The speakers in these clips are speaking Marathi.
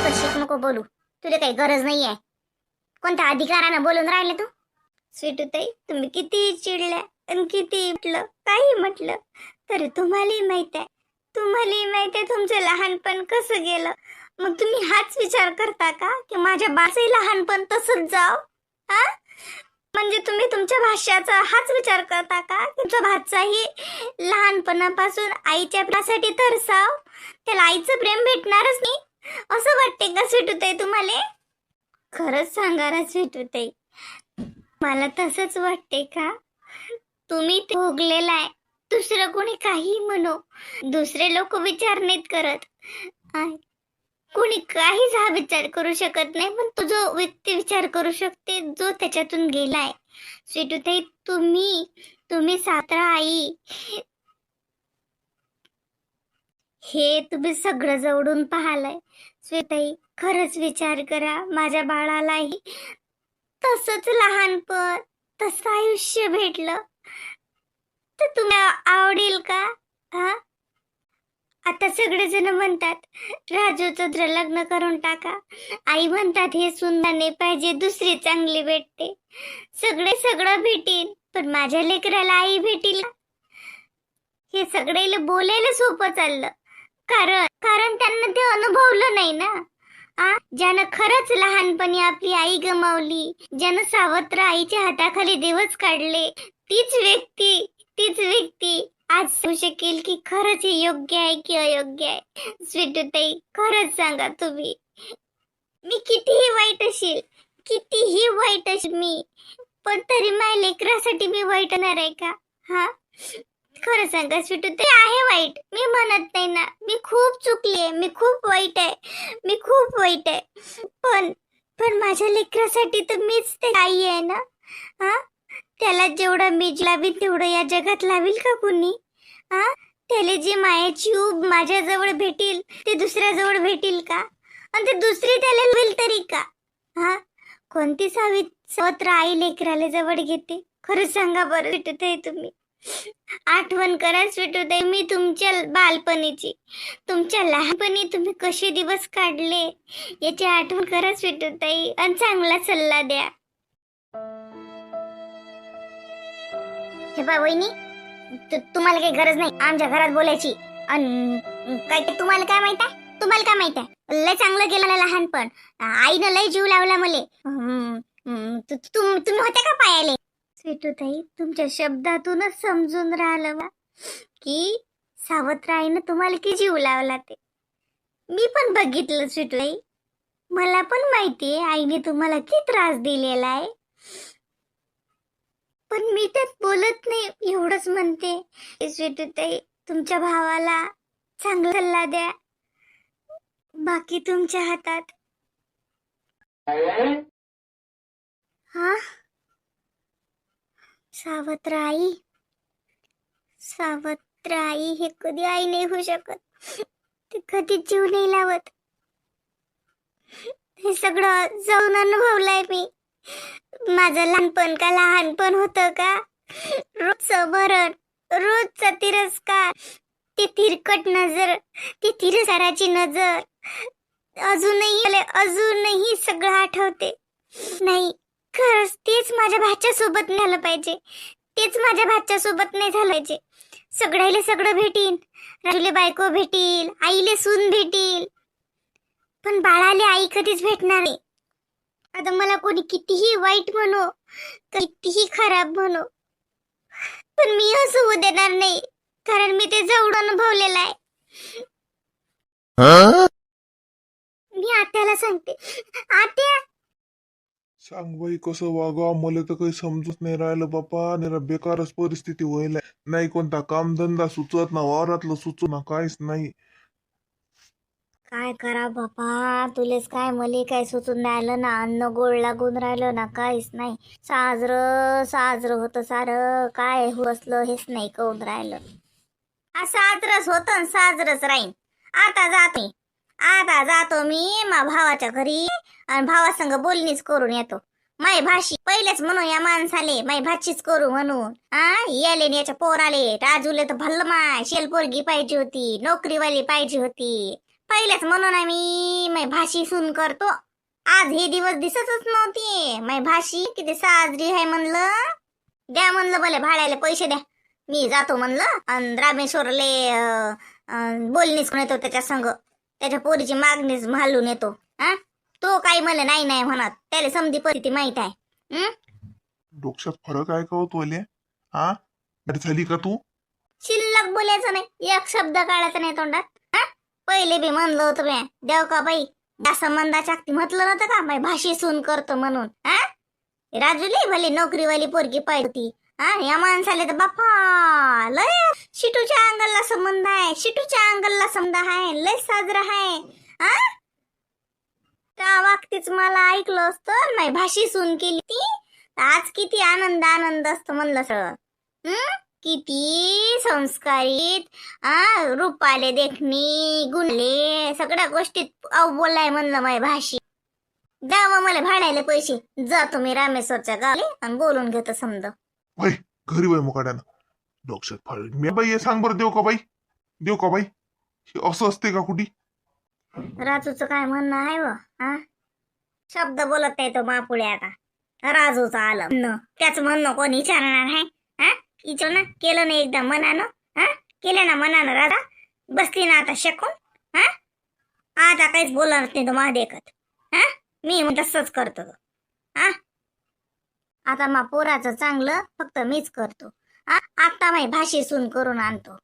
कशी नको बोलू, तुला काही गरज नाहीये. कोणत्या अधिकारानं बोलून राहिले तू? स्वीटूताई, तुम्ही किती चिडल्या आणि किती म्हटलं, काही म्हटलं तरी तुम्हालाही माहित आहे तुमचं लहानपण कसं गेलं. मग तुम्ही हाच विचार करता का की माझ्या बाचंही लहानपण तसंच जाव? हा, म्हणजे तुम्ही तुमच्या भाष्याचा हाच विचार करता का तुमच्या भाच्याही लहानपणापासून आईच्या प्रेमासाठी तरसाव, त्याला आईचं प्रेम भेटणारच नाही असं वाटते का स्वीटूताई तुम्हाला? खरंच सांगा ना स्वीटूताई, मला तसंच वाटते का? तुम्ही ते भोगलेला आहे, दुसरं कोणी काही म्हणो, दुसरे लोक विचार नाहीत करत, कोणी काहीच हा विचार करू शकत नाही, पण तो जो व्यक्ती विचार करू शकते जो त्याच्यातून गेलाय. स्वीटूताई, तुम्ही सातारा आई हे तुम्ही सगळं जवळून पाहिलंय. स्वीटूताई, खरंच विचार करा, माझ्या बाळालाही तसंच लहानपण तसं आयुष्य भेटलं तर तुम्हाला आवडेल का? हा, आता सगळेजण म्हणतात राजूचं लग्न करून टाका, आई म्हणतात हे सुंदर नाही पाहिजे, दुसरी चांगली भेटते. सगळं भेटेल, पण माझ्या लेकराला आई भेटेल हे सगळ्याला बोलायला सोपं चाललं, कारण त्यांना ते अनुभवलं नाही ना. ज्यानं खरंच लहानपणी आपली आई गमावली, ज्यानं सावत्र आईच्या हाताखाली दिवस काढले, तीच व्यक्ती आज सांगू शकेल की खरंच हे योग्य आहे की अयोग्य आहे. स्वीटूताई, खरंच सांगा तुम्ही, मी कितीही वाईट असेल मी, पण तरी माझ्या लेकरासाठी मी वाईट होणार आहे का? हा, खरं सांगा स्वीटूताई, आहे वाईट, मी म्हणत नाही ना, मी खूप चुकली, मी खूप वाईट आहे, पण माझ्या लेकरासाठी तर मीच ते आई आहे ना. हा, त्याला जेवढं मी लावील तेवढं या जगात लावील का कुणी? त्याला जी मायाची ऊब माझ्याजवळ भेटेल ते दुसऱ्याजवळ भेटेल का? आणि ते दुसरी त्याला लावेल तरी का? कोणती सावत्र आई लेकराला जवळ घेते? खरंच सांगा बरं स्वीटूताई तुम्ही. आठवण करा स्वीटूताई, मी तुमच्या बालपणीची, तुमच्या लहानपणी तुम्ही कसे दिवस काढले याची आठवण करा स्वीटूताई, आणि चांगला सल्ला द्या. हे बा वहिनी, तुम्हाला काही गरज नाही आमच्या घरात बोलायची. काय तुम्हाला काय माहित आहे, लय चांगलं गेलं ना लहानपण, आईनं लय जीव लावला मले. तुम्ही होत्या का पायाले? स्वीटूताई, तुमच्या शब्दातूनच समजून राहिलं बा की सावत्र आईनं तुम्हाला किती जीव लावला ते. मी पण बघितलं स्वीटूताई, मला पण माहितीये आईने तुम्हाला किती त्रास दिलेला आहे, पण मी त्यात बोलत नाही, एवढंच म्हणते. स्वीटूताई, तुमच्या भावाला चांगला सल्ला द्या, बाकी तुमच्या हातात. हा, सावत्र आई हे कधी आई नाही होऊ शकत, ते कधी जीव नाही लावत. हे सगळं जाऊन अनुभवलंय मी. माझं लहानपण होतं का? रोजचं मरण, रोजचा तिरस्कार, ती तिरकट नजर, ती तिरस्काराची नजर अजूनही सगळं आठवते. नाही, खरंच तेच माझ्या भाच्यासोबत नाही झालं पाहिजे, सगळ्याला सगळं भेटीन, राजूले बायको भेटील, आईले सून भेटील, पण बाळाले आई कधीच भेटणार नाही. आता मला कोणी कितीही वाईट म्हणो, कितीही खराब म्हणो, पण मी असं होऊ देणार नाही, कारण मी ते जवळ अनुभवलेलं आहे. मी आत्याला सांगते. आत्या, सांग बाई कसं वागा, मला तर काही समजत नाही राहिलं बापा. निरा बेकारच परिस्थिती व्हायला, नाही कोणता कामधंदा सुचत ना, वावरातलं सुचत ना, काहीच नाही. काय करा बापा, तुलेच काय, मले काय सुचून राहिलं ना, अन्न गोड लागून राहिलं ना, काहीच नाही. साजरं होतं सारं, काय बसलं हेच नाही कळून राहिलं. साजरच होतं, साजरच राहीन. आता जातो मी मा भावाच्या घरी, आणि भावासंग बोलणीच करून येतो. माय भाशी पहिलेच म्हणून या माणसाले माय भाचीच करू म्हणून. याले याच्या पोराले राजूले तर भल्ल माय शेलपोरगी पाहिजे होती, नोकरीवाली पाहिजे होती, पहिलेच म्हणून मी मै भाषी सून करतो. आज हे दिवस दिसतच नव्हते. मै भाषी किती साजरी आहे म्हणलं. द्या म्हणलं भले भाड्याला पैसे द्या. मी जातो म्हणलं आणि रामेश्वरले बोलणीच येतो त्याच्या संग. त्याच्या पोरीची मागणीच घालून येतो. हा तो काही मला नाही नाही म्हणत. त्याला समधी परिस्थिती माहित आहे. डोक्यात फरक आहे का हो तोले? हा झाली का तू? शिल्लक बोलायचं नाही. एक शब्द काढायचा नाही तोंडात. हा पहिले बी म्हणलं होतं बे देव का बाई या संबंधाच्या म्हटलं नव्हतं का बाई भाषी सून करतो म्हणून. हा राजूली भले नोकरीवाली पोरगी पाहिजे होती. हा या माणसाले तर बाप्पा लय शिटूच्या अंगलला संबंध आहे. शिटूच्या अंगलला संबंध आहे. लय साजरा आहे. हा त्या वागतीच मला ऐकलं असतं नाही भाषी सून केली ती आज किती आनंद आनंद असतो म्हणलं सगळं. किती संस्कारित रूपाले देखणी गुणले सगळ्या गोष्टीत बोलाय म्हणलं माय भाषी. द्यावं मला भाड्याले पैसे. जा तुम्ही रामेश्वरच्या गावी आणि बोलून घेतो समजा. बाई घरी बाई मुकाड्यानं डोक्यात फरक. मी बाई हे सांग बरं देऊ का बाई? देऊ का बाई? हे असं असते का कुठे? राजूचं काय म्हणणं आहे व? शब्द बोलत नाही तो मापुढे आता. राजूचं आलं म्हणणं. त्याच म्हणणं कोणी विचारणार आहे? विचार ना केलं नाही एकदा मनानं. केलं ना मनानं राजा. बसली ना आता शकून. आता काहीच बोलणार नाही तो महादेखत. मी तसंच करतो. आता मा पोराचं चांगलं फक्त मीच करतो. आता माही भाषी सून करून आणतो.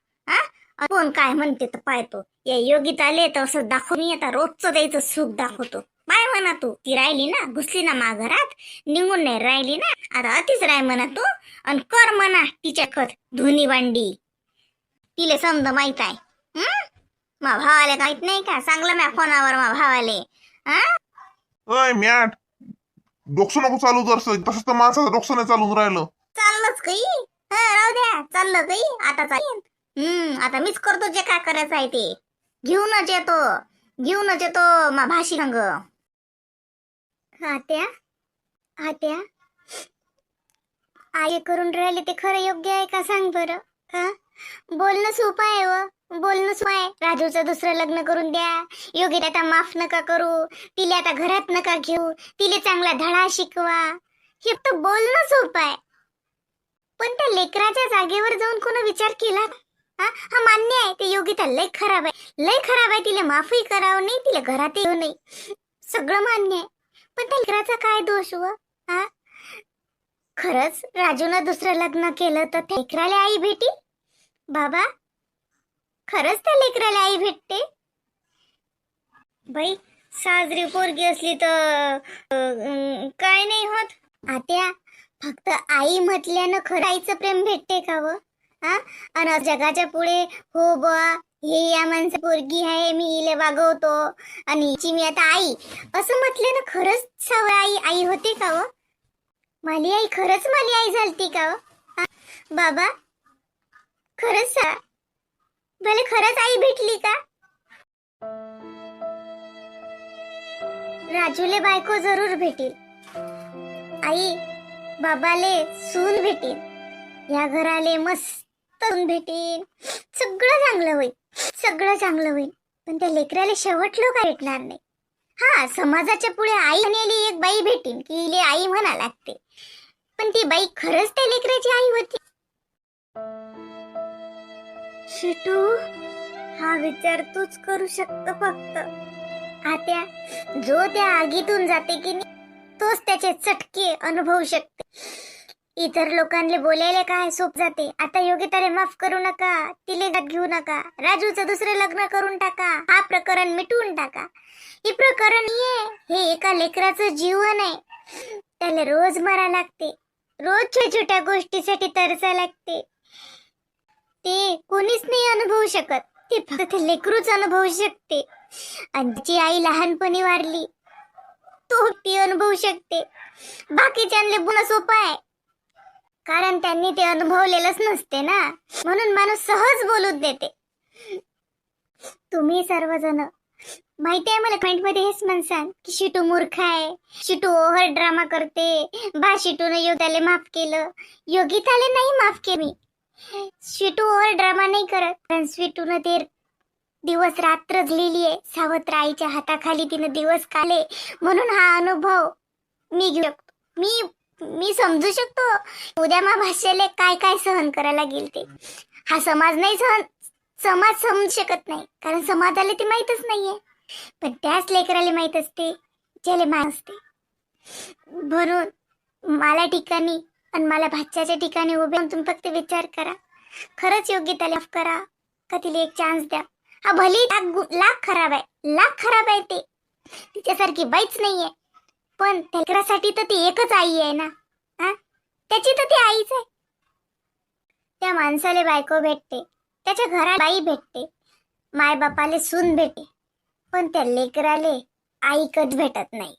कोण काय म्हणते तर पाहतो. या योगिताले तर असं दाखवून आता रोजचं द्यायचं सुख दाखवतो. बाय म्हणा तू ती राहिली ना घुसली ना मा घरात निघून नाही राहिली ना. आता अतिच राय म्हणा तू आणि कर म्हणा तिच्या खत धुनी भांडी. तिले समज माहित आहे. मा भावाले माहित नाही का? सांगलं म्या फोनावर मा भावाले. अय म्याट डोकसं नको चालू जर तसंच तर माणसाचं डोकसं नाही चालून राहिलं. चाललंच काही राहू द्या. चाललं काही आता चालेल. आता मीच करतो जे काय करायचं आहे ते. घेऊनच येतो मा भाषी संग. आत्या आत्या आई करून राहिले ते खरं योग्य आहे का सांग बरं. बोलणं सोपं आहे व बोलणं सोपं आहे. राजूचं दुसरं लग्न करून द्या. योग्य आता माफ नका करू. तिला आता घरात नका घेऊ. तिला चांगला धडा शिकवा. हे तर बोलणं सोपं आहे. पण त्या लेकराच्या जागेवर जाऊन कोण विचार केला? हा मान्य आहे ते योगिता लय खराब आहे. लय खराब आहे. तिला माफी करावं नाही. तिला घरात येऊ नाही. सगळं मान्य आहे. पण त्या लेकराचा काय दोष व? खरंच राजूनं दुसरं लग्न केलं तर त्या लेकराला आई भेटी? बाबा खरंच त्या लेकराला आई भेटते? बाई साजरी पोरगी असली तर काय नाही होत. आत्या फक्त आई म्हटल्यानं खरं आईचं प्रेम भेटते का व? आणि जगाच्या पुढे हो बा हे या माणसा पोरगी आहे मी इले वागवतो आणि हिची मी आता आई असं म्हटल्यानं खरंच सवय आई आई होते का व? माली आई खरंच माली आई झालती का व? बाबा खरंच भले खरंच आई भेटली का? राजूले बायको जरूर भेटेल. आई बाबाले सून भेटेल. या घराले मस्त सून भेटेल. सगळं चांगलं होईल. सगळं चांगलं होईल. पण त्या लेकराला शेवट लोक भेटणार नाही. समाजाच्या पुढे आई म्हणलेली एक बाई भेटेल की इले आई म्हणा लागते. पण ती बाई खरंच त्या लेकराची आई होती? शिटू हा विचार तूच करू शकतो फक्त. आत्या जो त्या आगीतून जाते की नाही तोच त्याचे चटके अनुभवू शकते. इतर लोकांना बोलायला काय सोप जाते. आता योगिताला माफ करू नका. तिले घात घेऊ नका. राजूचं दुसरं लग्न करून टाका. हा प्रकरण मिटवून टाका. हे प्रकरण हे एका लेकराचं जीवन आहे. त्याला रोज मरा लागते. रोज छोट्या छोट्या गोष्टीसाठी तरसा लागते. ते कोणीच नाही अनुभवू शकत. ते फक्त लेकरूच अनुभवू शकते. आणि तिची आई लहानपणी वारली तो ती अनुभवू शकते. बाकीच्यांना बोलणं सोपं आहे कारण त्यांनी ते अनुभवलेलंच नसते ना. म्हणून माणूस सहज बोलूच देते. तुम्ही सर्वजण माहिती आहे मला कमेंट मध्ये हेच म्हणसान की शिटू मूर्ख आहे. शिटू ओव्हर ड्रामा करते. शिटूने योगिताले माफ केलं. योगिताले नाही माफ केले मी. शिटू ओव्हर ड्रामा नाही करत. पण शिटूने ते दिवस रात्र लिहिलीये. सावत्र आईच्या हाताखाली तिनं दिवस काढले. म्हणून हा अनुभव मी घेऊ शकतो. मी समजू शकतो उद्या मा भाषेले काय काय सहन करायला गेल ते. हा समाज नाही समाज समजू शकत नाही, कारण समाजाला ते माहीतच नाहीये. पण त्याच लेकराला माहीत असते ज्याला माहीत असते. म्हणून मला ठिकाणी आणि मला भाच्याच्या ठिकाणी उभे राहून तुम्ही फक्त विचार करा. खरंच योग्य त्याला माफ करा का तिला एक चान्स द्या. हा भली लाख खराब आहे, लाख खराब आहे ते. तिच्यासारखी बाईच नाहीये. पण लेकरासाठी तर ती एकच आई आहे ना. त्याची तर ती आईच आहे. त्या माणसाला बायको भेटते, त्याच्या घरात बाई भेटते, माय बापाले सून भेटते, पण त्या लेकराले आई कधी भेटत नाही.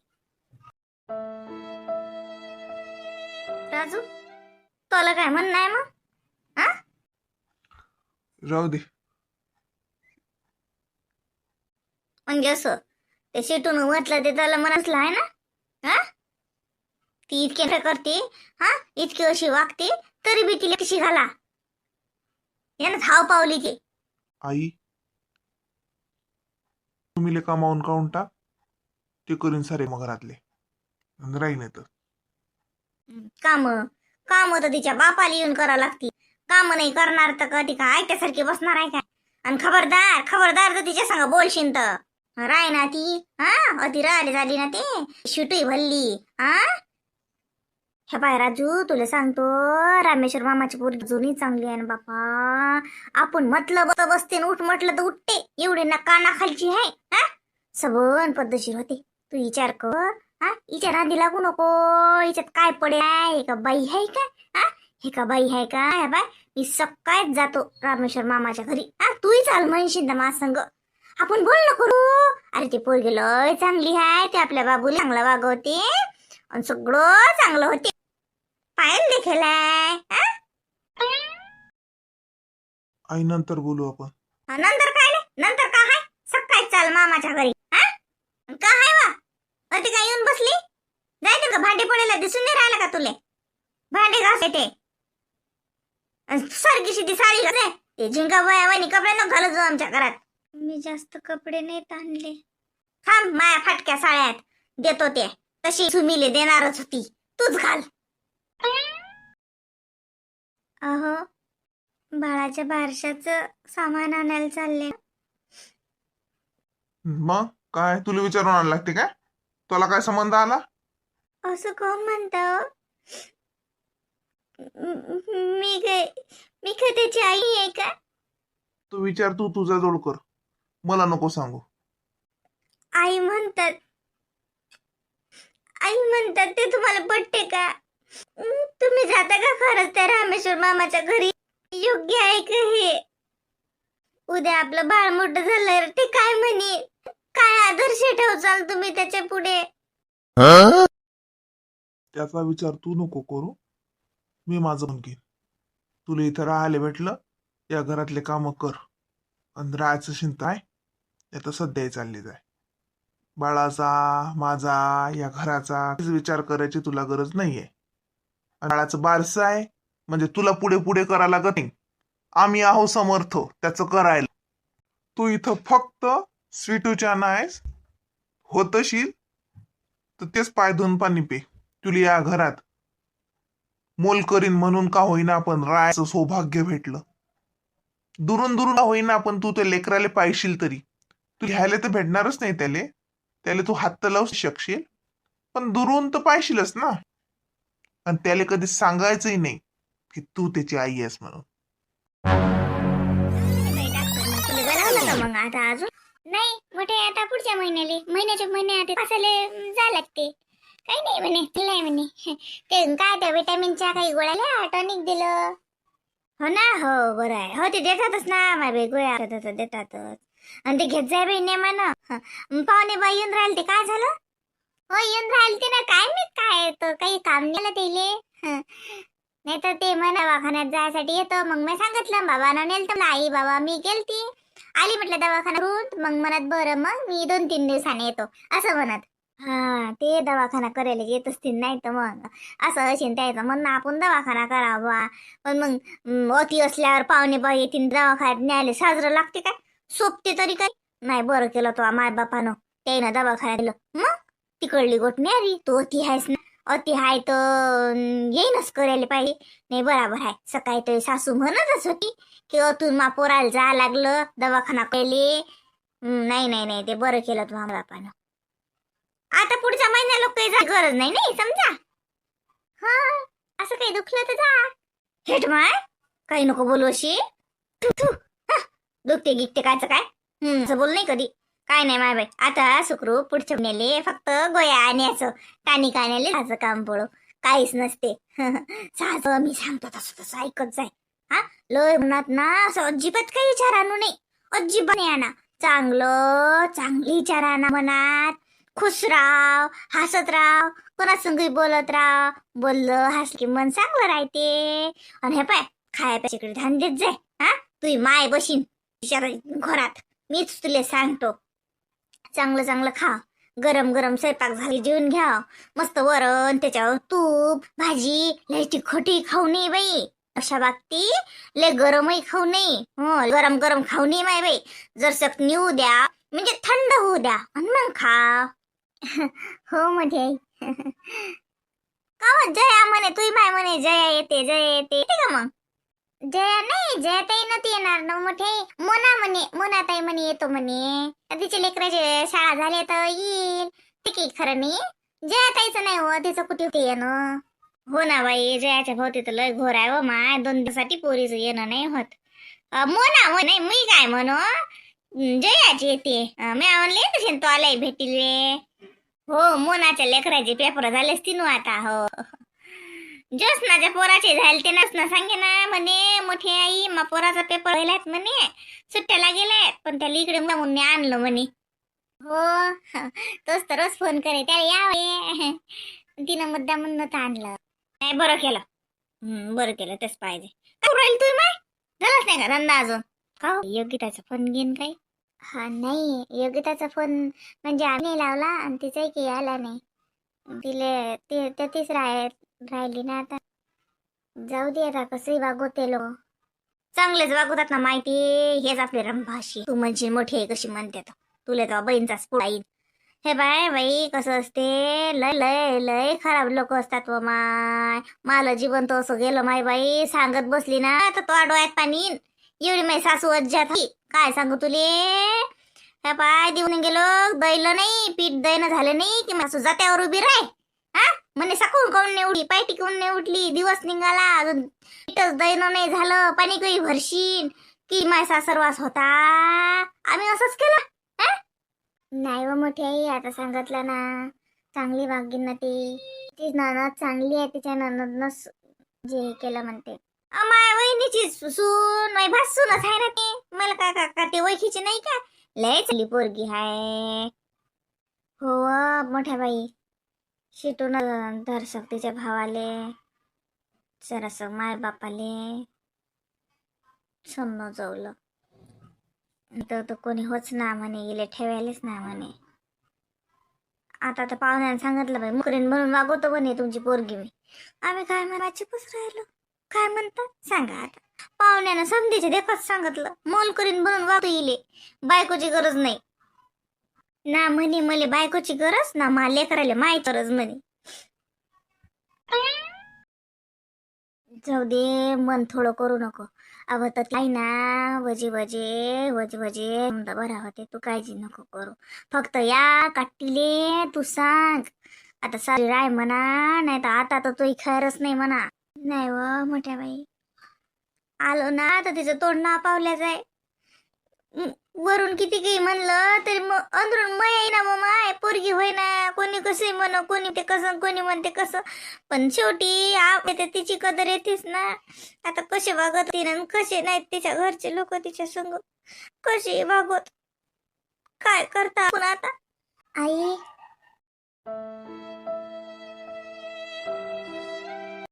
राजू, तुला काय म्हणणं आहे मग? राहू दे. म्हणजे असं ते शेटून म्हटलं ते त्याला मनसलं आहे ना. ती इतके करते, इतकी अशी वागते, तरी बी तिला कशी घाला यानं धाव पावली ते. आई तुम्ही कामावून काढून टाक, ते करीन सारे मग घरातले राहीन येत. काम काम तर तिच्या बापाला येऊन करा लागती. काम नाही करणार तर कधी काय त्यासारखी बसणार आहे काय? आणि खबरदार खबरदार तर तिच्या संग बोलशील तर राय ना ती. अति राहिली झाली ना ते शिटूई भल्ली. हे पाय राजू, तुला सांगतो रामेश्वर मामाची पोरगी जुनी चांगली आहे ना बापा. आपण म्हटलं बसते उठ म्हटलं तर उठते. एवढे ना कानाखालची आहे. सबन पद्धतशीर होते. तू विचार कर. हिच्या नादी लागू नको. हिच्यात काय पडे आहे? हे का बाई आहे का? हे का बाई आहे का? हे बाय, मी सकाळीच जातो रामेश्वर मामाच्या घरी. तूही चाल म्हणशील ना माझ संग. आपण बोल ना करू. अरे ते पोरगी लय चांगली आहे. ते आपल्या बाबूला चांगला वागवते आणि सगळं चांगलं होते. पायल देखील आई नंतर बोलू आपण. नंतर काय नंतर का आहे? सकाळी चाल मामाच्या घरी. का आहे वा अति काय येऊन बसली? जायचं का? भांडे पडायला दिसून नाही राहिला का तुले? भांडे घास येते सारखीशी ती साडी घासे. ते झिंगा वयावानी कपडे नको घालत जाऊ आमच्या घरात. मी जास्त कपडे नाही ताणले. थांब, माया फाटक्या साड्यात देतो ते. तशी सुमीले देणारच होती, तूच घाल. अहो, बाळाच्या बारशाचं सामान आणायला चालले. मग काय तुला विचारून आणायला लागते काय? तुला काय संबंध आला? असं कोण म्हणता? मी काय त्याची आई आहे का? तू विचार, तू तुझा जोड कर, मला नको सांगू. आई म्हणतात ते तुम्हाला पटते का? तुम्ही जाता का खरंच त्या रामेश्वर मामाच्या घरी? योग्य आहे का हे? उद्या आपलं बाळ मोठं झालं ते काय म्हणे? काय आदर्श ठेवचाल तुम्ही त्याच्या पुढे? त्याचा विचार तू नको करू. मी माझं पण घेईन. तुला इथं राहायला भेटलं, या घरातले काम कर. आणि राहायचं चिंता आहे आता सध्या चालली जाय. बाळाचा, माझा, या घराचा विचार करायची तुला गरज नाहीये. बाळाचं बारसं आहे म्हणजे तुला पुढे पुढे करायला लागत नाही. आम्ही आहो समर्थ त्याचं करायला. तू इथं फक्त स्वीटूच्या नाहीस होतशील तर तेच पाय धुवून पाणी पे. तुला या घरात मोल करीन म्हणून का होईना आपण राहायचं सौभाग्य भेटलं. दुरून दुरून होईना आपण तू ते लेकराले पाहिशील तरी तू घ्यायला तर भेटणारच नाही. त्याला तू हात तर लावू शकशील, पण दुरून तर पाहिशीलच ना. आणि त्याला कधी सांगायचंही नाही की तू त्याची आई आहेस म्हणून. मग आता अजून नाही मोठे, आता पुढच्या महिन्याच्या महिन्यात असायला जा लागते. काही नाही म्हणे ते काय त्या विटॅमिनच्या काही गोळ्याला टॉनिक दिलं. हो ना, हो बरं आहे. हो ते देतातच ना माझ्या गोळ्या देतातच. आणि ते घेत जाय बाई नेमानं. पाहुणे बाई येऊन राहिले ते काय झालं? हो येऊन राहिले ते ना, काय नाही काय तर काही काम नाही त्याले. नाही तर ते म्हणा दवाखान्यात जायसाठी येतं. मग मी सांगितलं बाबांना नेलतं. आई बाबा मी गेलती, आली म्हटलं दवाखान्यात. मग म्हणत बरं मग मी 2-3 दिवसांनी येतो असं म्हणत. ते दवाखाना करायला येत असतील. नाही तर मग असं असेल त्याचं म्हणणं आपण दवाखाना करावा. पण मग अति असल्यावर पाहुणे बाई येतील दवाखान्यात न्यायला साजरं लागते काय? सोबते तरी काय नाही बरं केलं तो माय बापानं त्यानं दवाखान्यात दिलं. मग तिकडली गोट न्यारी तू अति आहेस ना. अति हाय तर येईनच करायला पाहिजे. नाही बराबर आहे. सकाळी तर सासू म्हणतच होती की अतून मा पोराला जा लागलं दवाखाना केले. नाही नाही नाही ते बरं केलं तू माय बापानं. आता पुढच्या महिन्याला काही जा गरज नाही नाही समजा. हा असं काही दुखलं तर जा. हेट माय काही नको बोलू अशी. दुखते गिकते कायचं काय असं बोल नाही कधी. काय नाही माय बाई आता सुखरूप पुढच्या महिन्याले फक्त गोया आणायचं टानिक आणायला त्याचं काम पडो काहीच नसते. सासं मी सांगतो तसं तसं ऐकत जाय. हा लय म्हणत ना असं अजिबात काही विचार आणू नाही. अजिबात नाही आणा. चांगलं चांगली विचार आणा मनात. खुश राव हसत राव कोणासंगही बोलत राव. बोललं हसलं की मन चांगलं राहते. आणि हे पाय खाया प्याच्याकडे ध्यान देत जाय. हा तुझी माय बशीन घरात मीच तुला सांगतो. चांगलं चांगलं खा. गरम गरम स्वयंपाक झाली जेवून घ्या. मस्त वरण त्याच्यावर तूप भाजी लय तिखटी खाऊ नये बाई. अशा बाबती लय गरमही खाऊ नये. हो गरम गरम खाऊ नये माय बाई. जर सक नेऊ द्या म्हणजे थंड होऊ द्या आणि मग खा. हो म्हणजे का जया म्हणे तुही माय म्हणे जया येते जया येते येते का मग. जया नाही जया ताई नव्हती येणार ना मोठे. मोना म्हणे मोना ताई म्हणे येतो म्हणे. तिच्या लेकराची शाळा झाली तर येईल. ठीक आहे खरं नाही. जया ताईचं नाही हो तिचं कुठे होते येणं. हो ना बाई जयाच्या भोवती तर लय घोर आहे हो माय. 2 दिवसासाठी पोरीचं येणं नाही होत. मोना हो नाही मी काय म्हणू जयाची येते. मी म्हणले तसे तो आलाय भेटीले. हो मोनाच्या लेकराचे पेपर झाले असतील आता. हो जोसनाच्या पोराचे झाले ते नसना सांगे ना म्हणे मोठी आई मा पोराचा पेपर व्हायलात म्हणे सुट्ट्याला गेल्यात पण त्याला इकडे म्हणून आणलं म्हणे. हो तोच तर रोज फोन करे त्याला यावे. तिनं मुद्दा म्हणून नव्हतं आणलं. नाही बरं केलं. बरं केलं तेच पाहिजे. काय राहील तुम्ही माय झालाच नाही का धंदा अजून. का योगिताचा फोन घेईन काही. हा नाही योगिताचा फोन म्हणजे आम्ही लावला आणि तिचाही काही आला नाही. तिले तीच राहिली ना आता. जाऊ दे आता कसंही वागवते लो. चांगलेच वागवतात ना माहिती. हेच आपले रंभाशी तू म्हणजे मोठी आहे कशी म्हणते तुला तर बहीणचाच पुढा येईल. हे बाय बाई कसं असते लय लय लय खराब लोक असतात व माय. मला जीवन तो असं गेलं माय बाई सांगत बसली ना तर तो डोळ्यात पाणी एवढी माई सासू अज्जात काय सांगू तुले. हे पाय देऊन गेलो दैलं नाही पीठ दैन झालं नाही की मासू जात्यावर उभी राय. हा म्हणे सकाळून काऊन नाही उठली पाय टिकून नाही उठली दिवस निघाला अजून पीठच दैन नाही झालं पाणी काही भरशीन की माय सासरवास होता. आम्ही असंच केलं. नाही व मोठी आई आता सांगितलं ना चांगली वागीन ना ती ननद चांगली आहे. तिच्या ननदनच जे केलं म्हणते. माय वहिनीची सून माय भासूनच आहे ना ती. मला काय काका ते ओळखीची नाही का लय चांगली पोरगी हाय. हो मोठ्या बाई शिटून धरसक तिच्या भावाले सरस माय बापाले समजवलं तर कोणी होच ना म्हणे गेले ठेवायलेच ना म्हणे. आता तर पाहुण्याने सांगितलं बाई मुकरीन म्हणून वागवतो म्हणे तुमची पोरगी मी. आम्ही काय म्हणायची पुस राहिलो काय म्हणतात सांगा आता. पाहुण्यानं समधीचे देखत सांगितलं मोल करीन म्हणून वागतो इले बायकोची गरज नाही ना म्हणे. मले बायकोची गरज ना मा लेकराले माय गरज म्हणे. जाऊ दे मन थोडं करू नको. अव तर काही ना वजे वजे वजे वजे बरा होते. तू काळजी नको करू. फक्त या काटीले तू सांग आता सारी राय म्हणा नाही तर आता तर तू खैरच नाही म्हणा. नाही व मोठ्या बाई आलो ना तर तिचं तोंड ना पावल्या जाय. वरून किती काही म्हणलं तरी मग अंदरून मय ना मग माय पोरगी होय ना. कोणी कसे म्हण कोणी ते कसं कोणी म्हणते कसं पण शेवटी येते तिची कदर येतेच ना. आता कसे वागत ना कसे नाहीत तिच्या घरचे लोक तिच्या संग कसे वागत काय करता आपण आता. आई